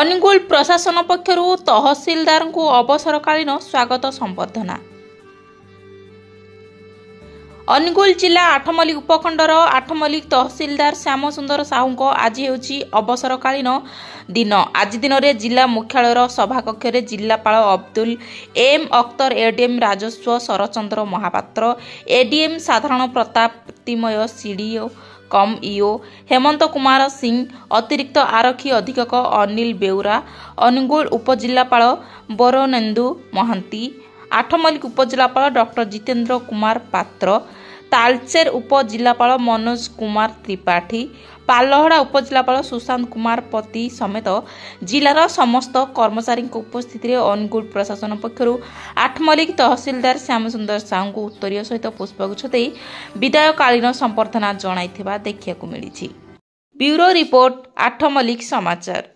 अनुगुल प्रशासन पक्षरु तहसीलदार को अवसरकालीन स्वागत संबर्धना। अनुगुल जिला आठमल्लिक उपखंडर आठमल्लिक तहसीलदार श्याम सुंदर साहू को आज हेउची अवसरकालीन दिन। आज दिन में जिला मुख्यालय सभाकक्ष में जिलापाल अब्दुल एम अख्तर, एडीएम राजस्व शरचंद्र महापात्र, एडीएम साधारण प्रताप प्रतिमय, सीडीओ कम ईओ हेमंत कुमार सिंह, अतिरिक्त आरक्षी अधीक्षक अनिल बेउरा, अनुगुल उपजिलापाल बरनेन्दु महांती, आठमल्लिक उपजिलापाल डॉक्टर जितेंद्र कुमार पात्र, तालचेर उपजिलापाल मनोज कुमार त्रिपाठी, पालहड़ा उपजिलापाल सुशांत कुमार पति समेत जिलार समस्त कर्मचारी उपस्थित अनुगुल प्रशासन पक्षरु आठमल्लिक तहसीलदार श्याम सुंदर साहू को उत्तरीय सहित पुष्पगुच्छ दे विदायकालीन संबर्धना जणाइथिबा देखिବାକୁ मिलिछि। ब्यूरो रिपोर्ट, आठमल्लिक समाचार।